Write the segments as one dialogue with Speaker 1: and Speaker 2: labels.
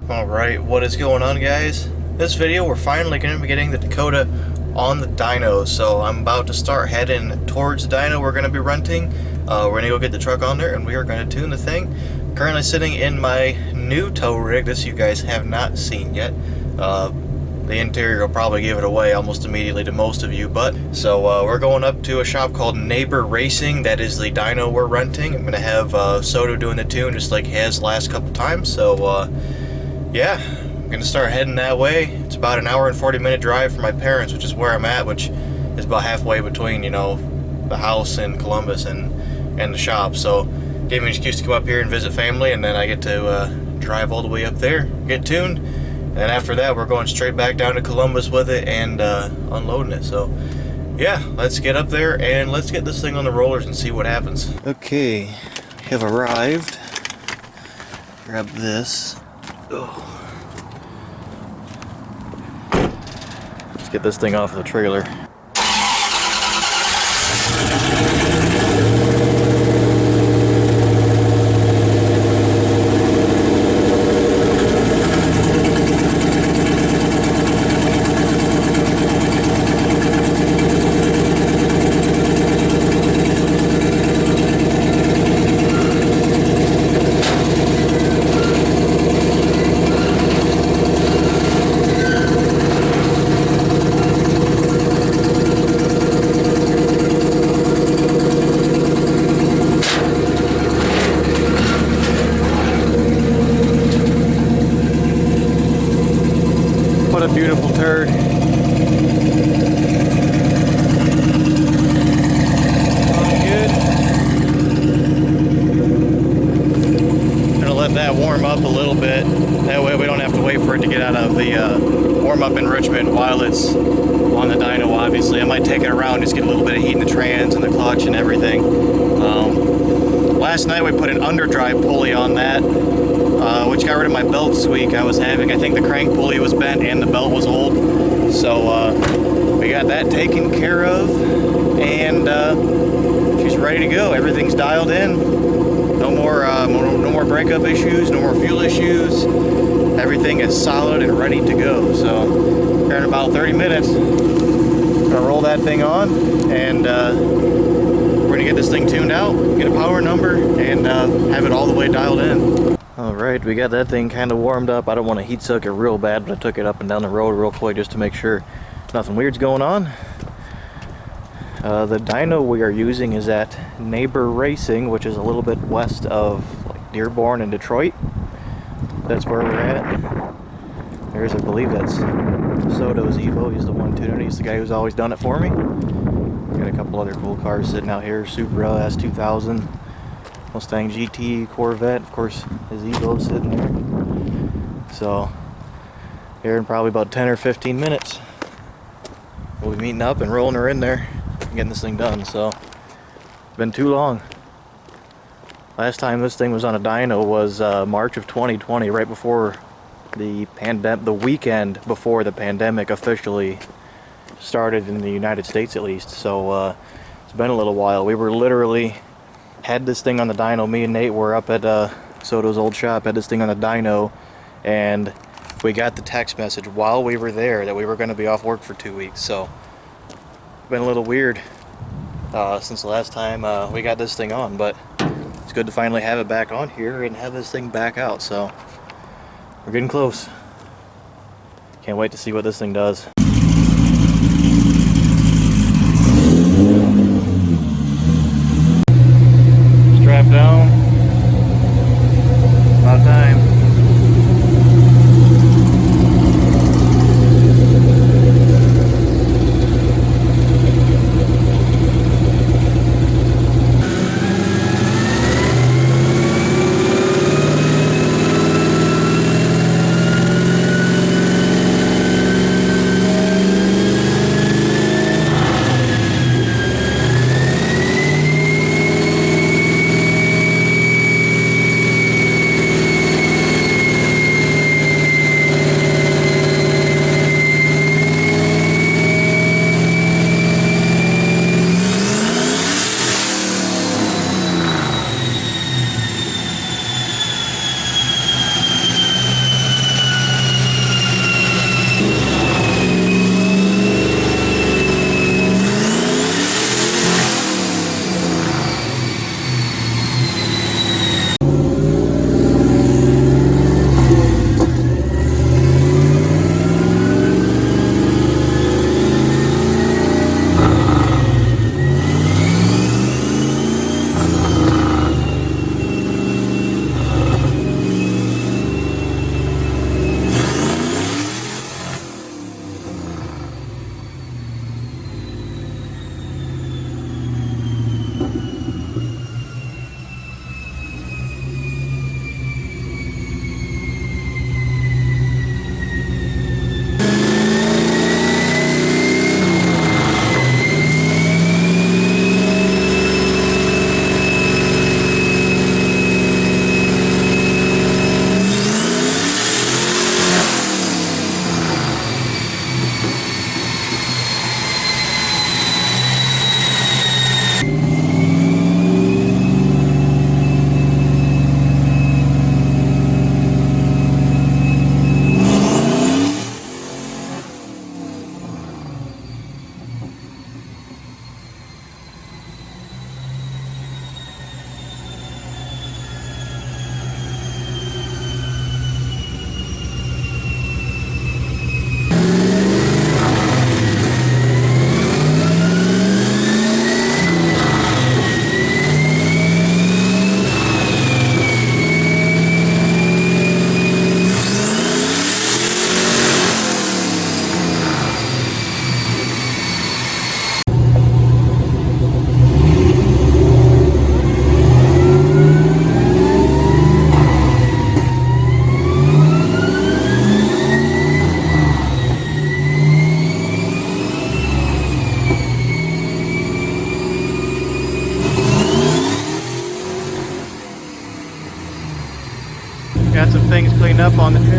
Speaker 1: Alright, what is going on, guys? This video, we're finally going to be getting the Dakota on the dyno, so I'm about to start heading towards the dyno we're going to be renting. We're going to go get the truck on there and we are going to tune the thing. Currently sitting in my new tow rig. This you guys have not seen yet. The interior will probably give it away almost immediately to most of you, but so we're going up to a shop called Neighbor Racing. That is the dyno we're renting. I'm going to have Soto doing the tune just like he has the last couple times, so yeah, I'm gonna start heading that way. It's about an hour and 40-minute drive from my parents, which is where I'm at, which is about halfway between, you know, the house in Columbus and the shop. So gave me an excuse to come up here and visit family, and then I get to drive all the way up there, get tuned, and then after that we're going straight back down to Columbus with it and unloading it. So yeah, let's get up there and let's get this thing on the rollers and see what happens. Okay, we have arrived. Grab this. Let's get this thing off the trailer. What a beautiful turd. Good. Gonna let that warm up a little bit. That way we don't have to wait for it to get out of the warm-up enrichment while it's on the dyno, obviously. I might take it around, just get a little bit of heat in the trans and the clutch and everything. Last night we put an underdrive pulley on that, which got rid of my belt squeak I was having. I think the crank pulley was bent and the belt was old. So we got that taken care of, and she's ready to go. Everything's dialed in. No more breakup issues, no more fuel issues. Everything is solid and ready to go. So here in about 30 minutes, I'm gonna roll that thing on, and we're gonna get this thing tuned out, get a power number, and have it all the way dialed in. Alright, we got that thing kind of warmed up. I don't want to heat soak it real bad, but I took it up and down the road real quick just to make sure nothing weird's going on. The dyno we are using is at Neighbor Racing, which is a little bit west of like Dearborn and Detroit. That's where we're at. There's, I believe that's Soto's Evo. He's the one tuning it. He's the guy who's always done it for me. Got a couple other cool cars sitting out here. Supra S2000. Mustang GT, Corvette, of course his Evo's sitting there. So here in probably about 10 or 15 minutes we'll be meeting up and rolling her in there and getting this thing done. So it's been too long. Last time this thing was on a dyno was March of 2020, right before the weekend before the pandemic officially started in the United States, at least. So it's been a little while. We were literally had this thing on the dyno. Me and Nate were up at Soto's old shop, had this thing on the dyno, and we got the text message while we were there that we were going to be off work for 2 weeks. So it's been a little weird since the last time we got this thing on, but it's good to finally have it back on here and have this thing back out. So we're getting close. Can't wait to see what this thing does. Strap down. About time. Got some things cleaned up on the tube.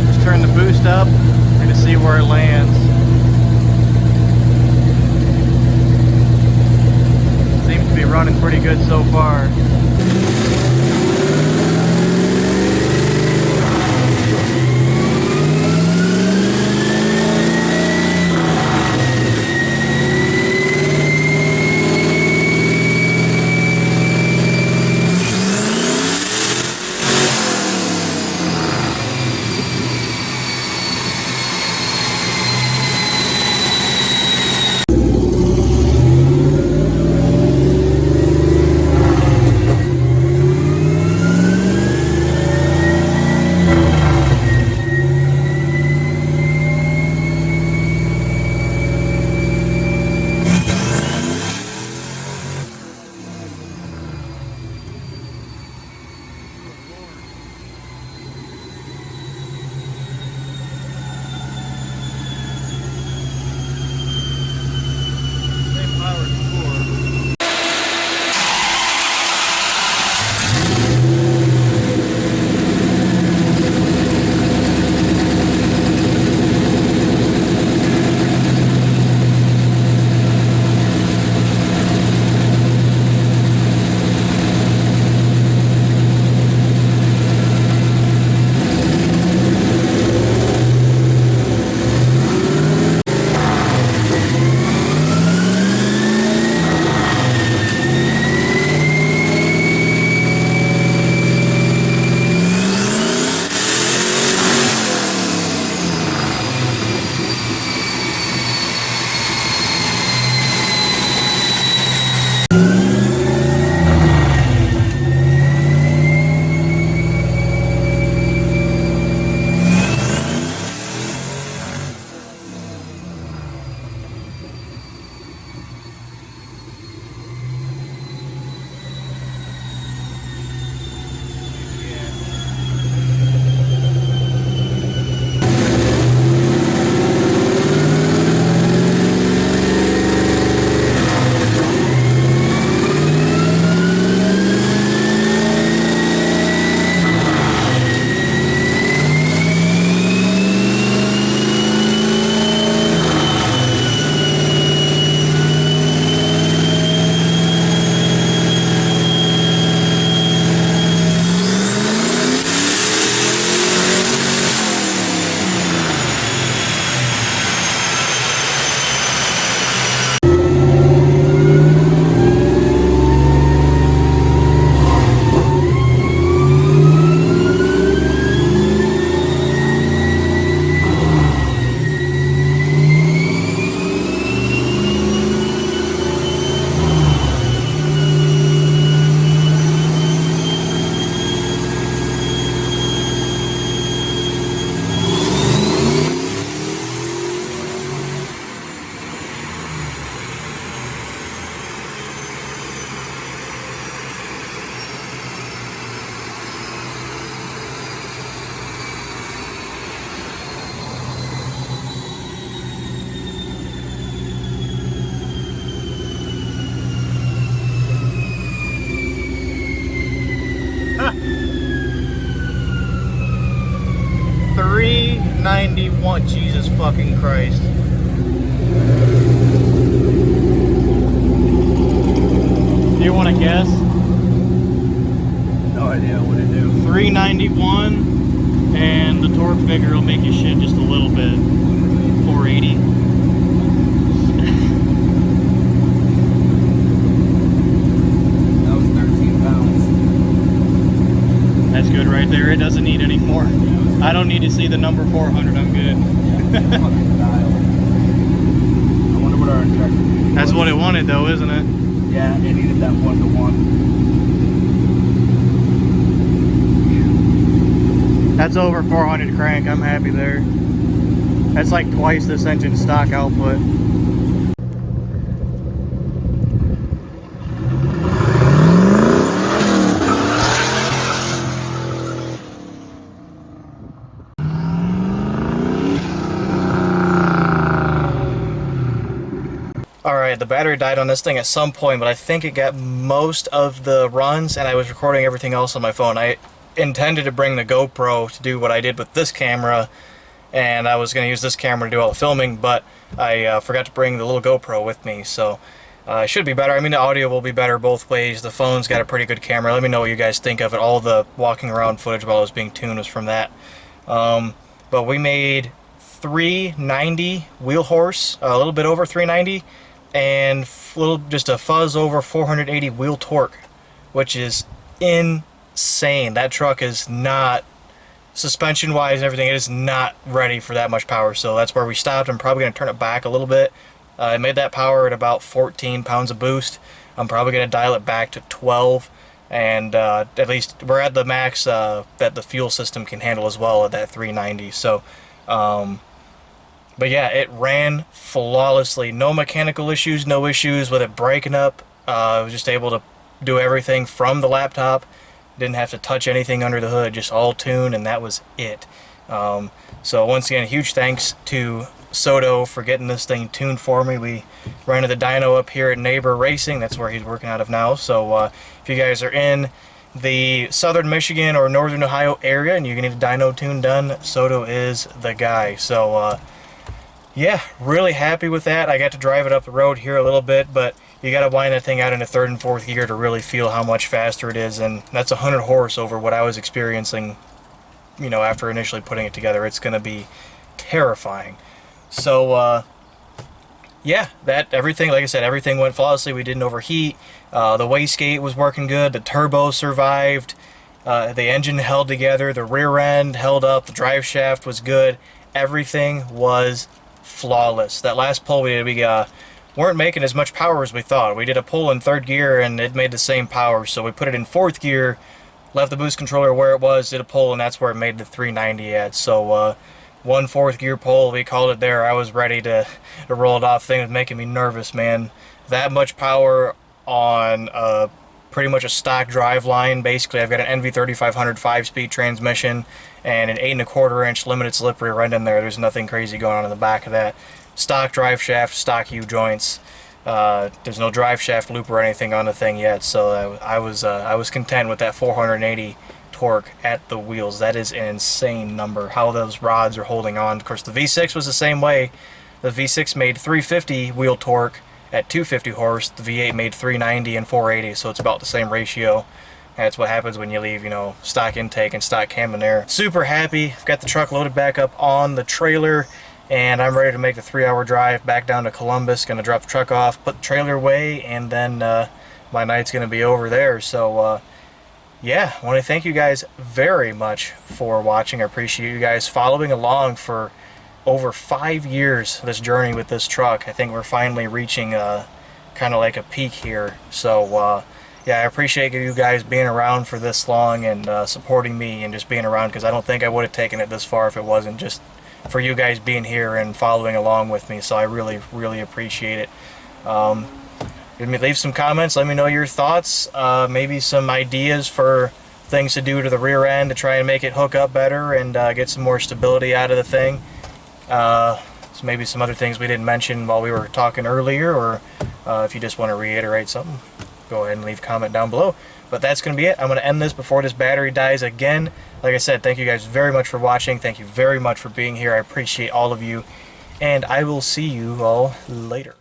Speaker 1: Just turn the boost up. We're gonna see where it lands. Seems to be running pretty good so far. $391. Jesus fucking Christ. Do you want to guess?
Speaker 2: No idea what to do.
Speaker 1: 391, and the torque figure will make you shit just a little bit. 480.
Speaker 2: That was 13 pounds.
Speaker 1: That's good right there. It doesn't need any more. I don't need to see the number 400. I'm good.
Speaker 2: Fucking dial. I wonder what our injector was.
Speaker 1: That's what it wanted though, isn't it?
Speaker 2: Yeah, it needed that 1-to-1.
Speaker 1: That's over 400 crank. I'm happy there. That's like twice this engine's stock output. Alright, the battery died on this thing at some point, but I think it got most of the runs, and I was recording everything else on my phone. intended to bring the GoPro to do what I did with this camera, and I was going to use this camera to do all the filming, but I forgot to bring the little GoPro with me, so it should be better. I mean, the audio will be better both ways. The phone's got a pretty good camera. Let me know what you guys think of it. All the walking around footage while I was being tuned was from that. But we made 390 wheel horse, a little bit over 390, and just a fuzz over 480 wheel torque, which is insane. That truck is not, suspension wise and everything, it is not ready for that much power. So that's where we stopped. I'm probably going to turn it back a little bit. I made that power at about 14 pounds of boost. I'm probably going to dial it back to 12, and at least we're at the max that the fuel system can handle as well at that 390. So but yeah, it ran flawlessly. No mechanical issues, no issues with it breaking up. I was just able to do everything from the laptop. Didn't have to touch anything under the hood, just all tuned, and that was it. So once again, huge thanks to Soto for getting this thing tuned for me. We rented the dyno up here at Neighbor Racing. That's where he's working out of now. So if you guys are in the southern Michigan or northern Ohio area and you need a dyno tune done, Soto is the guy. So yeah, really happy with that. I got to drive it up the road here a little bit, but you got to wind that thing out into third and fourth gear to really feel how much faster it is, and that's 100 horse over what I was experiencing, you know, after initially putting it together. It's going to be terrifying. So yeah, that everything, like I said, everything went flawlessly. We didn't overheat. The wastegate was working good. The turbo survived. The engine held together. The rear end held up. The drive shaft was good. Everything was flawless. That last pull we did, we weren't making as much power as we thought. We did a pull in third gear and it made the same power, so we put it in fourth gear, left the boost controller where it was, did a pull, and that's where it made the 390 at. So one fourth gear pull, we called it there. I was ready to roll it off. Thing was making me nervous, man. That much power on pretty much a stock drive line. Basically, I've got an NV3500 5-speed transmission and an 8 1/4 inch limited slip rear end in there. There's nothing crazy going on in the back of that. Stock drive shaft, stock U-joints. There's no drive shaft loop or anything on the thing yet, so I was content with that 480 torque at the wheels. That is an insane number. How those rods are holding on. Of course, the V6 was the same way. The V6 made 350 wheel torque at 250 horse. The V8 made 390 and 480, so it's about the same ratio. That's what happens when you leave, you know, stock intake and stock cam in there. Super happy. I've got the truck loaded back up on the trailer, and I'm ready to make the 3-hour drive back down to Columbus. Gonna drop the truck off, put the trailer away, and then my night's gonna be over there. So yeah, I want to thank you guys very much for watching. I appreciate you guys following along for over 5 years, this journey with this truck. I think we're finally reaching kind of like a peak here. So yeah, I appreciate you guys being around for this long and supporting me and just being around, because I don't think I would have taken it this far if it wasn't just for you guys being here and following along with me. So I really, really appreciate it. Leave some comments. Let me know your thoughts. Maybe some ideas for things to do to the rear end to try and make it hook up better and get some more stability out of the thing. So maybe some other things we didn't mention while we were talking earlier, or if you just want to reiterate something, go ahead and leave a comment down below. But that's going to be it. I'm going to end this before this battery dies again. Like I said, thank you guys very much for watching. Thank you very much for being here. I appreciate all of you. And I will see you all later.